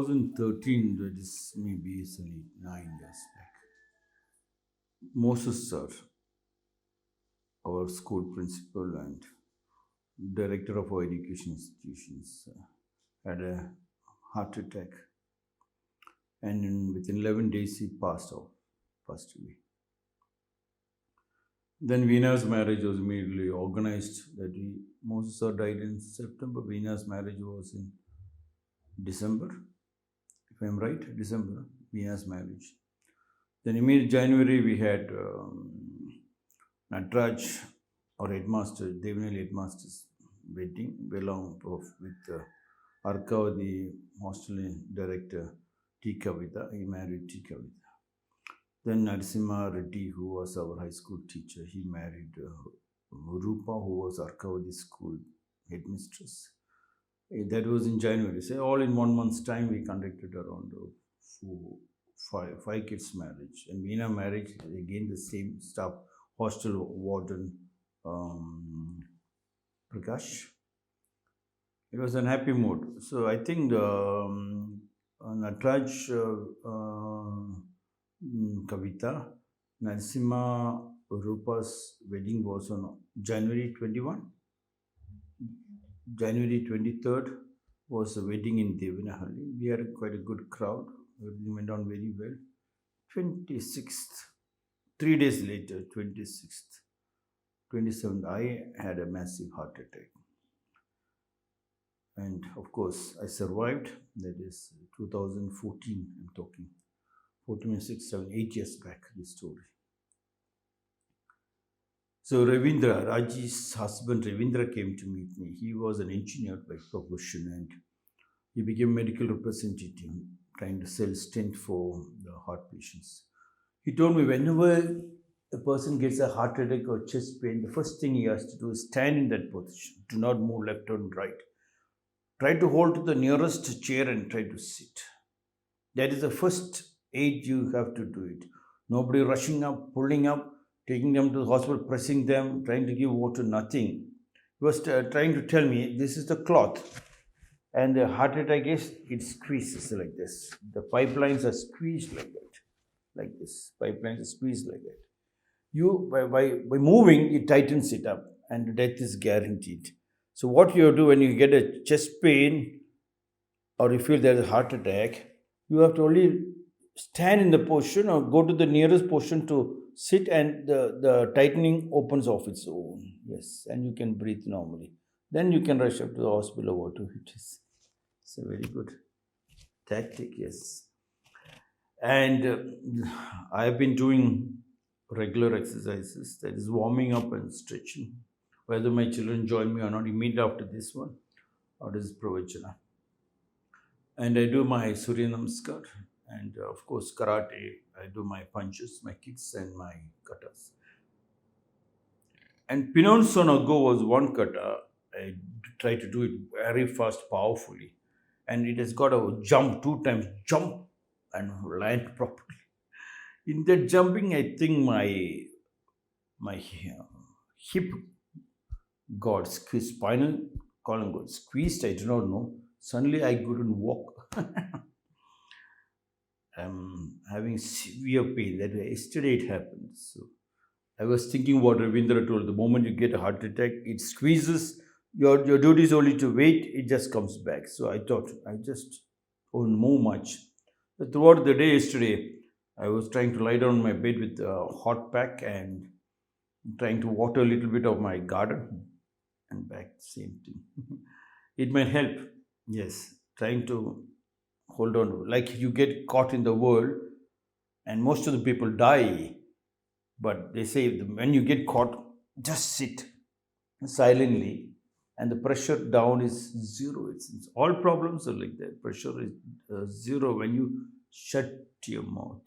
2013, that is maybe it's only 9 years back. Moses sir, our school principal and director of our education institutions, had a heart attack, and within 11 days he passed away. Then Veena's marriage was immediately organized. Moses sir died in September. Veena's marriage was in December, if I'm right, December, Veena's marriage. Then immediate January we had Natraj, our headmaster, Devanali headmaster's wedding, along with Arkav, the hostel director, T. Kavita. He married T. Kavita. Then Narasimha Reddy, who was our high school teacher, he married Rupa, who was Arkavadi school headmistress. That was in January. So all in 1 month's time, we conducted around five kids' marriage. And Veena marriage, again the same staff, hostel warden Prakash. It was an happy mood. So I think Natraj Kavita, Narasimha Rupa's wedding was on January 21. January 23rd was a wedding in Devanahalli. We had quite a good crowd. Everything went on very well. 26th, 3 days later, 26th, 27th, I had a massive heart attack. And of course, I survived. That is 2014, I'm talking. 14, 6, 7, 8 years back, this story. So Ravindra, Raji's husband Ravindra, came to meet me. He was an engineer by profession and he became medical representative trying to sell stent for the heart patients. He told me whenever a person gets a heart attack or chest pain, the first thing he has to do is stand in that position. Do not move left or right. Try to hold to the nearest chair and try to sit. That is the first aid you have to do it. Nobody rushing up, pulling up, taking them to the hospital, pressing them, trying to give water, nothing. He was trying to tell me this is the cloth. And the heart attack is, it squeezes like this. The pipelines are squeezed like that. Like this. Pipelines are squeezed like that. You, by moving, it tightens it up and death is guaranteed. So what you do when you get a chest pain or you feel there's a heart attack, you have to only stand in the position or go to the nearest position to sit and the tightening opens off its own. Yes, and you can breathe normally. Then you can rush up to the hospital or whatever it is. It's a very good tactic, yes. And I've been doing regular exercises, that is warming up and stretching. Whether my children join me or not, immediately after this one, or this is Pravachana. And I do my Surya Namaskar. And of course, karate, I do my punches, my kicks, and my katas. And Pinon Sonago was one kata. I try to do it very fast, powerfully. And it has got a jump, 2 times jump and land properly. In that jumping, I think my hip got squeezed, spinal column got squeezed. I do not know. Suddenly, I couldn't walk. I'm having severe pain. That yesterday it happened. So I was thinking what Ravindra told. The moment you get a heart attack, it squeezes. Your duty is only to wait. It just comes back. So I thought I just won't move much. But throughout the day yesterday, I was trying to lie down on my bed with a hot pack and trying to water a little bit of my garden and back, same thing. It might help. Yes, trying to hold on to, like you get caught in the world and most of the people die, but they say when you get caught, just sit silently and the pressure down is zero. It's all problems are like that. Pressure is zero when you shut your mouth.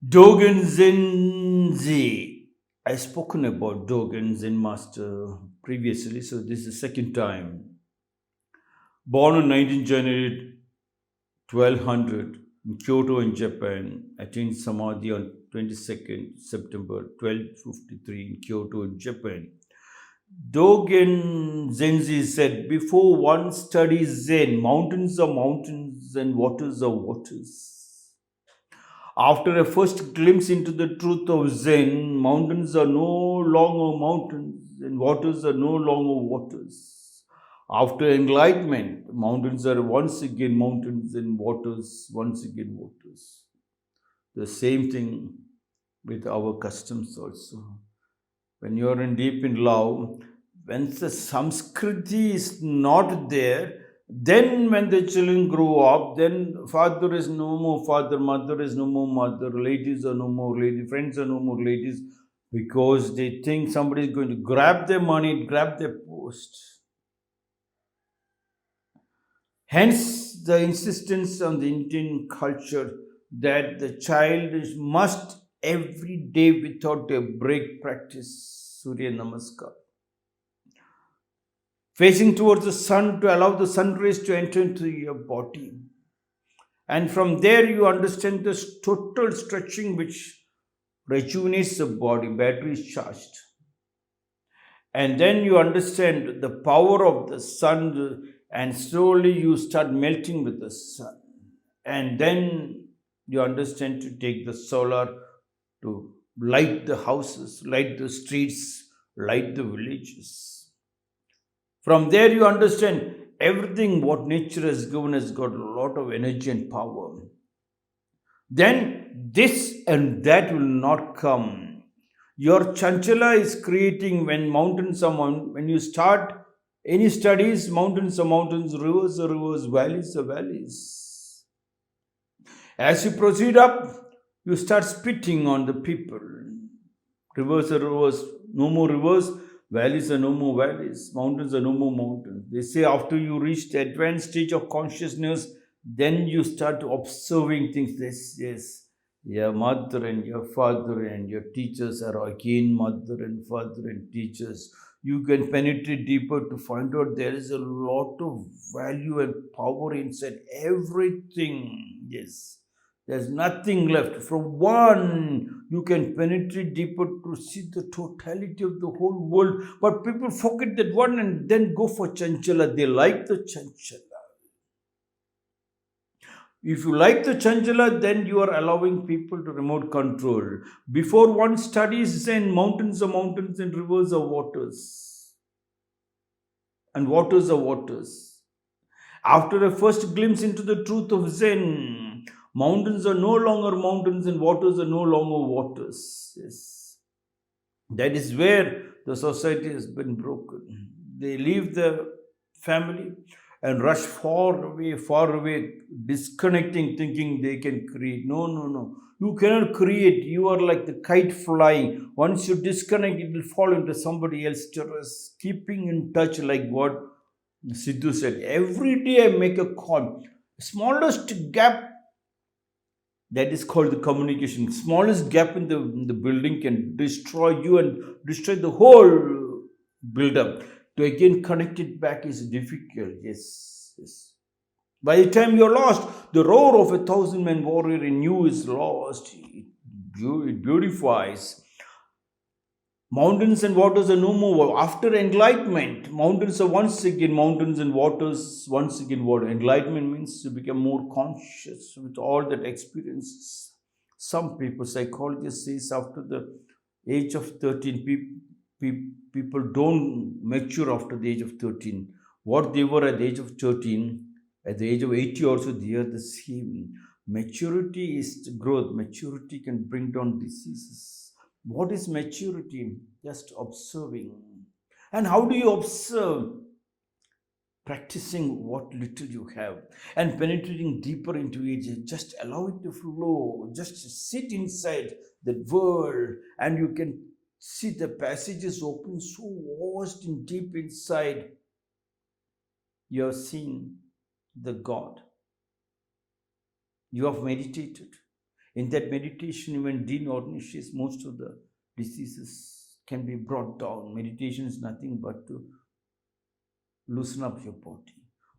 Dogen Zenji. I've spoken about Dogen Zen Master previously, so this is the second time. Born on 19 January 1200 in Kyoto in Japan, attained Samadhi on 22nd September 1253 in Kyoto in Japan. Dogen Zenji said, before one studies Zen, mountains are mountains and waters are waters. After a first glimpse into the truth of Zen, mountains are no longer mountains and waters are no longer waters. After enlightenment, mountains are once again mountains and waters once again waters. The same thing with our customs also. When you are in deep in love, when the Samskriti is not there, then when the children grow up, then father is no more father, mother is no more mother, relatives are no more relatives, friends are no more relatives, because they think somebody is going to grab their money, grab their post. Hence, the insistence on the Indian culture that the child must every day without a break practice Surya Namaskar, facing towards the sun to allow the sun rays to enter into your body. And from there, you understand this total stretching which rejuvenates the body, battery is charged. And then you understand the power of the sun, and slowly you start melting with the sun. And then you understand to take the solar to light the houses, light the streets, light the villages. From there, you understand everything what nature has given has got a lot of energy and power. Then this and that will not come. Your chanchala is creating when mountains are when you start any studies, mountains are mountains, rivers are rivers, valleys are valleys. As you proceed up, you start spitting on the people. Rivers are rivers, no more rivers, valleys are no more valleys, mountains are no more mountains. They say after you reach the advanced stage of consciousness, then you start observing things. Yes, your mother and your father and your teachers are again mother and father and teachers. You can penetrate deeper to find out there is a lot of value and power inside everything. Yes. There's nothing left. From one, you can penetrate deeper to see the totality of the whole world. But people forget that one and then go for chanchala. They like the chanchala. If you like the chanchala, then you are allowing people to remote control. Before one studies Zen, mountains are mountains and rivers are waters. And waters are waters. After a first glimpse into the truth of Zen, mountains are no longer mountains and waters are no longer waters. Yes. That is where the society has been broken. They leave the family and rush far away, disconnecting, thinking they can create. No, no, no. You cannot create. You are like the kite flying. Once you disconnect, it will fall into somebody else's terrace. Keeping in touch, like what Sidhu said, every day I make a call. Smallest gap, that is called the communication. Smallest gap in the building can destroy you and destroy the whole build up. To again connect it back is difficult. Yes, yes. By the time you're lost, the roar of 1,000-man warrior in you is lost. It beautifies. Mountains and waters are no more. After enlightenment, mountains are once again mountains and waters once again water. Enlightenment means to become more conscious with all that experiences. Some people, psychologists says after the age of 13, people don't mature after the age of 13. What they were at the age of 13, at the age of 80 also, they are the same. Maturity is growth. Maturity can bring down diseases. What is maturity? Just observing. And how do you observe? Practicing what little you have and penetrating deeper into it. Just allow it to flow. Just sit inside that world and you can see the passages open so vast and deep inside. You have seen the God. You have meditated. In that meditation, even denournishes, most of the diseases can be brought down. Meditation is nothing but to loosen up your body.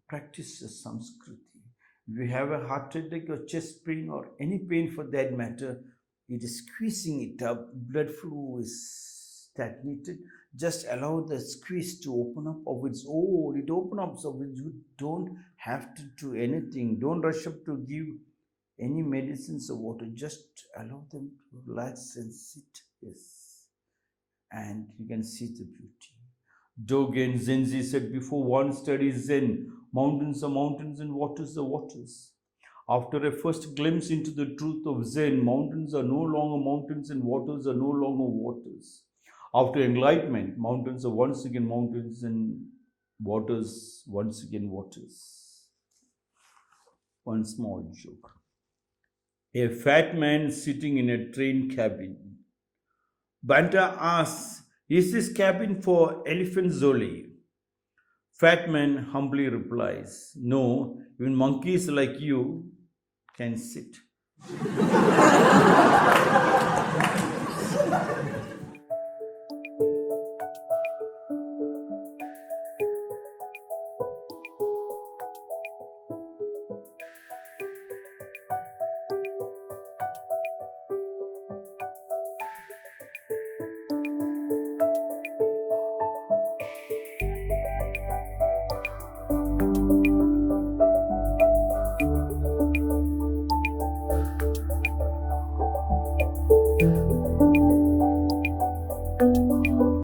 Practice the Samskriti. If you have a heart attack or chest pain or any pain for that matter, it is squeezing it up. Blood flow is stagnated, just allow the squeeze to open up of its own. It opens up, so you don't have to do anything. Don't rush up to give any medicines or water. Just allow them to relax and sit. Yes, and you can see the beauty. Dogen Zenji said before, one studies Zen, mountains are mountains and waters are waters. After a first glimpse into the truth of Zen, mountains are no longer mountains and waters are no longer waters. After enlightenment, mountains are once again mountains and waters once again waters. One small joke. A fat man sitting in a train cabin. Banta asks, is this cabin for elephant Zoli? Fat man humbly replies, no, even monkeys like you can sit.